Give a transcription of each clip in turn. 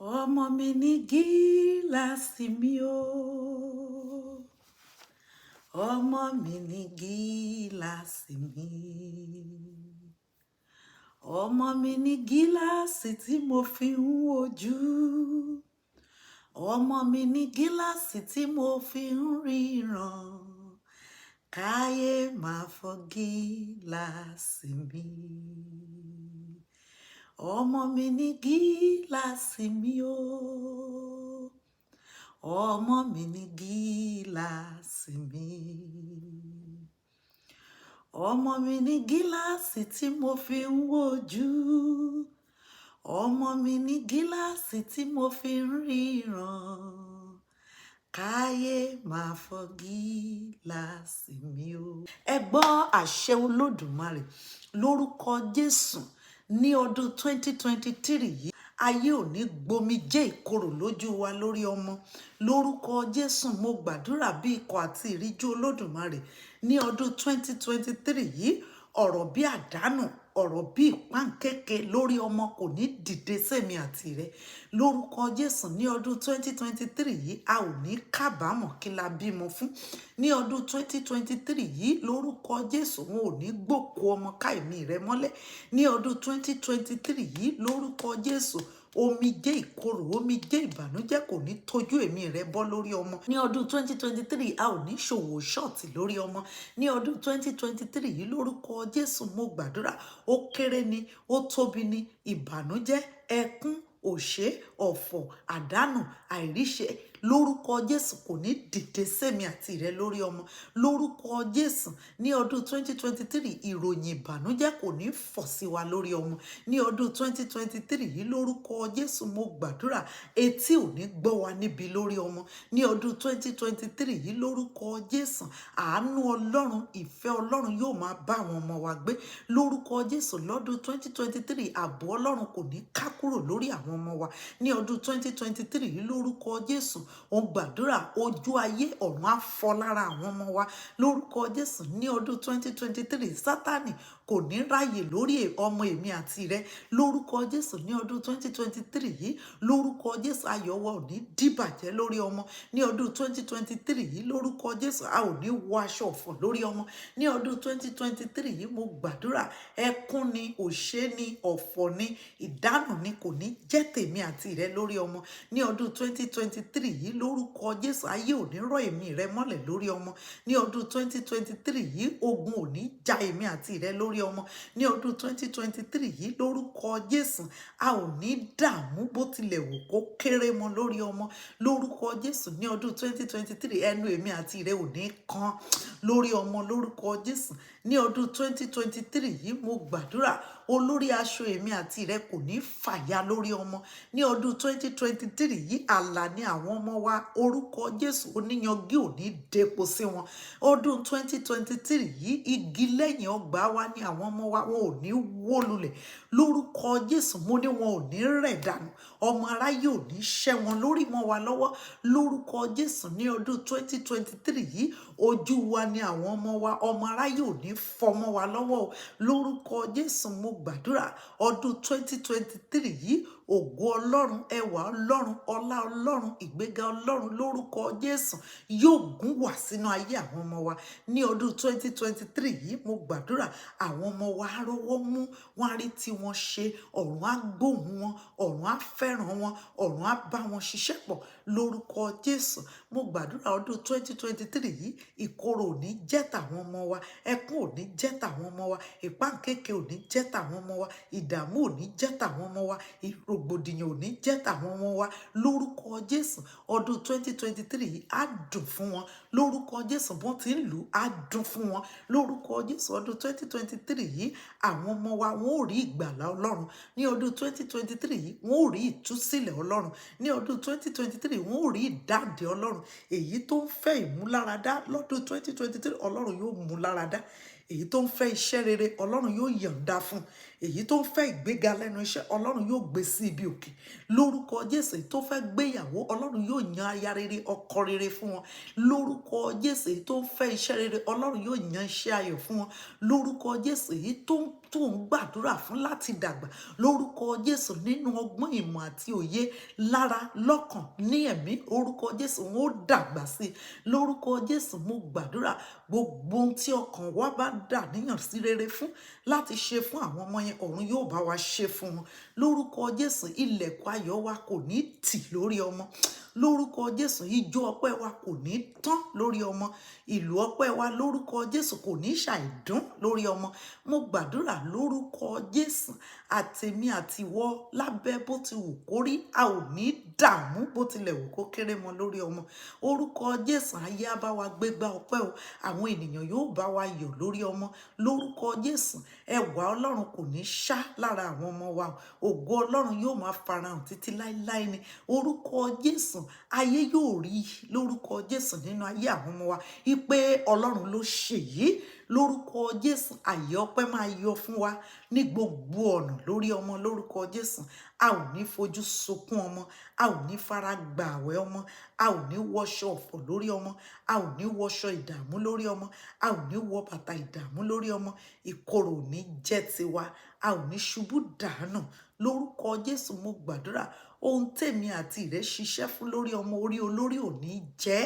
Ọmọ mi ní gíláàsì mi o. Ọmọ mi ní gíláàsì mi. Ọmọ mi ní gíláàsì tí mo fi ń wojú. Ọmọ mi ní gíláàsì tí mo fi ń ríran. Káyé máa fọ́ gíláàsì mi. Ọmọ mi ní gíláàsì mi o. Ọmọ mi ní gíláàsì mi. Ọmọ mi ní gíláàsì tí mo fi ń wojú. Ọmọ mi ní gíláàsì tí mo fi ń ríran. Káyé máa fọ́ gíláàsì mi o. Ẹ gbọ́ àṣẹ Olódùmarè lórúkọ Jésù. Ní ọdún 2023 yìí, ayé ò ní gbomijé ìkorò lójú wa lórí ọmọ. Lórúkọ Jésù, mo gbàdúrà bí ikọ̀ àti ìríjú Olódùmarè. Ní ọdún 2023 yìí, ọ̀rọ̀ bí àdánù, ọ̀rọ̀ bí ìpáǹkéke lórí ọmọ kò ní dìde sẹ́mi àti rẹ. Lórúkọ Jésù, ní ọdún 2023 yìí, a ò ní kábàámọ̀ kí la bímọ fún. Ní ọdún 2023 yìí, lórúkọ Jésù, wọn ò ní gbòkú ọmọ káìmí rẹ mọ́lẹ̀. Ní ọdún 2023 yìí, lórúkọ Jésù, omijé ìkorò, omijé ìbànújẹ́ kò ní tójú èmi rẹ bọ́ lórí ọmọ. Ní ọdún 2023, a ò ní ṣòwò ṣọ́ọ̀tì lórí ọmọ. Ní ọdún 2023 yìí, lórúkọ Jésù, mo gbàdúrà, ó kéré ni, ó tóbi ni, ìbànújẹ́, ẹkún, òṣè, ọ̀fọ̀, àdánù, àìríṣẹ, lórúkọ Jésù kò ní dìde sẹ́mi àti rẹ lórí ọmọ. Lórúkọ Jésù, ní ọdún 2023, ìròyìn ìbànújẹ́ kò ní fọ̀ sí wa lórí ọmọ. Ní ọdún 2023 yìí, lórúkọ Jésù, mo gbàdúrà, etí ò ní gbọ́ wa níbi lórí ọmọ. Ní ọdún 2023 yìí, lórúkọ Jésù, àánú Ọlọ́run, ìfẹ́ Ọlọ́run yóò máa bá àwọn ọmọ wa gbé. Lórúkọ Jésù, lọ́dún 2023, ààbò Ọlọ́run kò ní ká kúrò lórí àwọn ọmọ wa. Ní ọdún 2023 yìí, lórúkọ Jésù, ó gbàdúrà, ojú ayé ọ̀run á fọ́ lára àwọn ọmọ wa. Lórúkọ Jésù, ní ọdún 2023, Sátánì kò ní ráyè lórí ọmọ èmi àti rẹ. Lórúkọ Jésù, ní ọdún 2023 yìí, lórúkọ Jésù, ayọ̀ wa ò ní dìbàjẹ́ lórí ọmọ. Ní ọdún 2023 yìí, lórúkọ Jésù, a ò ní wọ aṣọ ọ̀fọ̀ lórí ọmọ. Ní ọdún 2023 yìí, mo gbàdúrà, ẹkún ni, òṣè ni, ọ̀fọ̀ ni, ìdánù ni kò ní jẹ́ tèmi àti rẹ lórí ọmọ. Ní ọdún 2023 yìí, lórúkọ Jésù, ayé ò ní rọ̀ èmi rẹ mọ́lẹ̀ lórí ọmọ. Ní ọdún 2023 yìí, ogun ò ní ja èmi àti rẹ lórí ọmọ. Ní ọdún 2023 yìí, lórúkọ Jésù, a ò ní dààmú bó tilẹ̀ wù kó kéré mọ́ lórí ọmọ. Lórúkọ Jésù, ní ọdún 2023, ẹnu èmi àti rẹ ò ní kan lórí ọmọ. Lórúkọ Jésù, ní ọdún 2023 yìí, mo gbàdúrà, olórí aṣọ èmi àti rẹ kò ní fàya lórí ọmọ. Ní ọdún 2023 yìí, àlà ni àwọn ọmọ wa. Orúkọ Jésù, oníyanjú ò ní depo sí wọn. Ọdún 2023 yìí, igi lẹ́yìn ọgbà wa ni àwọn ọmọ wa, wọn ò ní wó lulẹ̀. Lórúkọ Jésù, mo ní wọn ò ní rẹ̀ dànù. Ọmọ aráyé ò ní ṣẹ́ wọn lórí mọ́ wa lọ́wọ́. Lórúkọ Jésù, ní ọdún 2023 yìí, ojú wa ni àwọn ọmọ wa. Ọmọ aráyé ò ní fọ́ mọ́ wa lọ́wọ́. Lórúkọ Jésù, mo gbàdúrà, ọdún 2023 yìí, ògo Ọlọ́run, ẹwà Ọlọ́run, ọlá Ọlọ́run, ìgbéga Ọlọ́run, lórúkọ Jésù yóò gún wá sínú ayé àwọn ọmọ wa. Ní ọdún 2023 yìí, mo gbàdúrà, àwọn ọmọ wa á rọ́wọ́ mú, wọ́n á rí tí wọ́n ṣe, ọ̀run á gbóhùn wọn, ọ̀run á fẹ́ràn wọn, ọ̀run á bá wọn ṣiṣẹ́ pọ̀. Lórúkọ Jésù, mo gbàdúrà, ọdún 2023 yìí, ìkorò ò ní jẹ́ tàwọn ọmọ wa, ẹkún ò ní jẹ́ tàwọn ọmọ wa, ìpáǹkéke ò ní jẹ́ tàwọn ọmọ wa, ìdààmú ò ní jẹ́ tàwọn ọmọ wa, rògbòdìyàn ò ní jẹ́ tàwọn ọmọ wa. Lórúkọ Jésù, ọdún 2023 yìí á dùn fún wọn. Lórúkọ Jésù, bọ́n ti ń lù á dùn fún wọn. Lórúkọ Jésù, ọdún 2023 yìí, àwọn ọmọ wa wọn ò rí ìgbàlà Ọlọ́run. Ní ọdún 2023 yìí, wọn ò rí ìtúsílẹ̀ Ọlọ́run. Ní ọdún 2023, wọn ò rí ìdáǹdè Ọlọ́run. Èyí tó ń fẹ́ ìmúláradá lọ́dún 2023, Ọlọ́run yóò mú láradá. Èyí tó ń fẹ́ iṣẹ́ rere, Ọlọ́run yóò yọ̀ǹda fún. èyí tó ń fẹ́ ìgbéga lẹ́nu iṣẹ́ ọlọ́run yóò gbé sí ibi òkè lórúkọ Jésù. Èyí tó fẹ́ gbéyàwó ọlọ́run yóò yan aya rere ọkọ rere fún wọn lórúkọ Jésù. Èyí tó ń fẹ́ iṣẹ́ rere ọlọ́run yóò yan iṣẹ́ ayọ̀ fún wọn lórúkọ Jésù. Èyí tó ń gbàdúrà fún láti dàgbà lórúkọ Jésù nínú ọgbọ́n ìmọ̀ àti òye lára lọ́kàn ní ẹ̀mí orúkọ Jésù wọn ó dàgbà sí i lórúkọ Jésù. Mo gbàdúrà gbogbo ohun tí ọkàn wa bá dà níyàn sí rere fún láti ṣe fún àwọn ọmọ yẹn ọ̀run yóò bá wa ṣe fún wọn lórúkọ Jésù. Ilẹ̀kùn ayọ̀ wa kò ní tì lórí ọmọ lórúkọ Jésù. Ijó ọpẹ́ wa kò ní tán lórí ọmọ, ìlú ọpẹ́ wa lórúkọ Jésù kò ní ṣàìdún lórí ọmọ. Mo gbàdúrà lórúkọ Jésù àtèmi àtiwọ lábẹ́ bó ti wù kó rí a ò ní dààmú bó tilẹ̀ wù kó kéré mọ́ lórí ọmọ orúkọ Jésù. Ayé á bá wa gbégbá ọpẹ́ o, àwọn ènìyàn yóò bá wa yọ̀ lórí ọmọ lórúkọ Jésù. Ẹwà Ọlọ́run kò ní ṣá lára àwọn ọmọ wa, ògo Ọlọ́run yóò máa farahàn títí láéláé ni orúkọ Jésù. Ayé yóò rí lórúkọ Jésù nínú ayé àwọn ọmọ wa wípé Ọlọ́run ló ṣèyí lórúkọ Jésù. Àyè ọpẹ́ máa yọ fún wa ní gbogbo ọ̀nà lórí ọmọ lórúkọ Jésù. A ò ní fojú sunkún ọmọ, a ò ní fara gbà àwẹ̀ ọmọ, a ò ní wọṣọ ọ̀fọ̀ lórí ọmọ, a ò ní wọṣọ ìdààmú lórí ọmọ, a ò ní wọ bàtà ìdààmú lórí ọmọ. Ìkorò ò ní jẹ́ tiwa, a ò ní ṣubú dànù lórúkọ Jésù. Mo gbàdúrà ohun tèmi àti ìrẹ ṣiṣẹ́ fún lórí ọmọ orí olórí ò ní jẹ́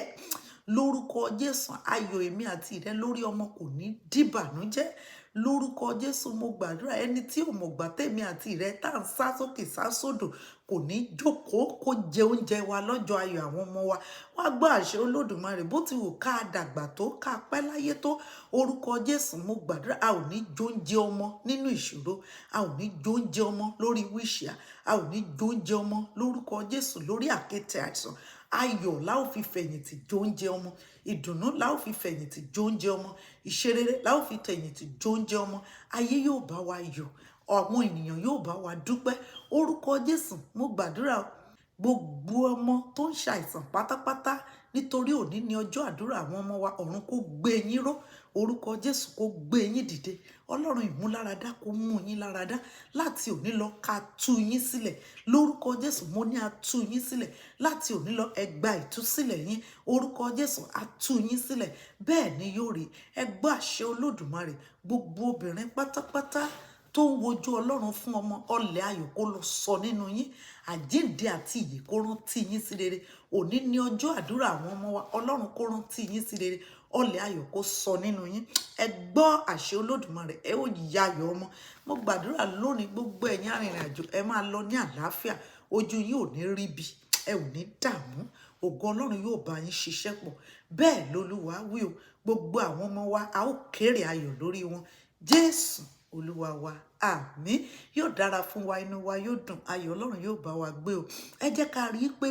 lórúkọ Jésù. Ayọ̀ èmi àti ìrẹ lórí ọmọ kò ní dìbànújẹ́ lórúkọ Jésù. Mo gbàdúrà ẹni tí ò mọ̀gbà tèmi àti ìrẹ tá à ń sá sókè sá sódò kò ní jókòó kó jẹ oúnjẹ wa lọ́jọ́ ayọ̀ àwọn ọmọ wa. Wá gbọ́ àṣẹ Olódùmarè bó ti wù ká dàgbà tó ká pẹ́ láyé tó orúkọ Jésù. Mo gbàdúrà a ò ní jóúnjẹ ọmọ nínú ìṣòro, a ò ní jóúnjẹ ọmọ lórí wíṣíà, a ò ní jóúnjẹ ọmọ lórúkọ Jésù lórí àkéte àìsàn. Ayọ̀ la ó fi fẹ̀yìntì jóúnjẹ ọmọ, ìdùnnú la ó fi fẹ̀yìntì jóúnjẹ ọmọ, ìṣerere la ó fi fẹ̀yìntì jóúnjẹ ọmọ. Ayé yóò bá wa yọ̀, àwọn ènìyàn yóò bá wa dúpẹ́ orúkọ Jésù. Mo gbàdúrà gbogbo ọmọ tó ń ṣàìsàn pátápátá nítorí òní ni ọjọ́ àdúrà àwọn ọmọ wa ọ̀run kó gbé yín ró orúkọ Jésù kó gbé yín dìde. Ọlọ́run ìmúláradá kó mú yín láradá láti òní lọ ká tú yín sílẹ̀ lórúkọ Jésù. Mo ní a tú yín sílẹ̀ láti òní lọ ẹ gba ìtúsílẹ̀ yín orúkọ Jésù. A tú yín sílẹ̀ bẹ́ẹ̀ ni yóò rí. Ẹ gbọ́ àṣẹ Olódùmarè gbogbo obìnrin pátápátá tó ń wojú Ọlọ́run fún ọmọ ọlẹ̀ ayọ̀ kó lọ sọ nínú yín àjíǹde àti ìyè kó rántí yín sí rere. Òní ni ọjọ́ àdúrà àwọn ọmọ wa Ọlọ́run kó rántí yín sí rere ọlẹ̀ ayọ̀ kó sọ nínú yín. Ẹ gbọ́ àṣẹ Olódùmarè ẹ ó ya ayọ̀ ọmọ. Mo gbàdúrà lónìí gbogbo ẹ̀yin arìnrìn àjò ẹ máa lọ ní àlàáfíà, ojú yín ò ní rí bi, ẹ ò ní dààmú, ògo Ọlọ́run yóò bá yín ṣiṣẹ́ pọ̀ bẹ́ẹ̀ lolúwa wí o. Gbogbo àwọn ọmọ wa a ó kéré ayọ̀ lórí wọn Jésù Olúwa wa àmín. Yóò dára fún wa, inú wa yóò dùn, ayọ̀ Ọlọ́run yóò bá wa gbé o. Ẹ jẹ́ ká rí i pé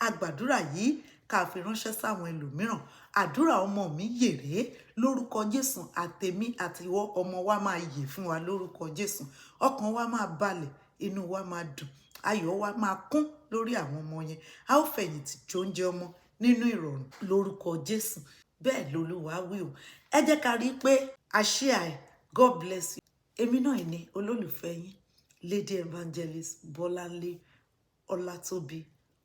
àgbàdúrà yìí ká fi ránṣẹ́ sáwọn ẹlòmíràn. Àdúrà ọmọ mi yèrè lórúkọ Jésù. Àtèmi àti ìwọ ọmọ wa máa yè fún wa lórúkọ Jésù. Ọkàn wa máa balẹ̀, inú wa máa dùn, ayọ̀ wa máa kún lórí àwọn ọmọ yẹn. A ó fẹ̀yìntì jóúnjẹ ọmọ nínú ìrọ̀rùn lórúkọ Jésù bẹ́ẹ̀ lolúwa wí o. Ẹ jẹ́ ká rí i pé àṣẹ àì God bless you. Èmi náà ni olólùfẹ́ yín Lady Evangelist Bọ́láńlé Ọlátóbi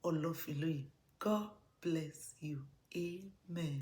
Ọlọ́filóyè. God bless you. Amen.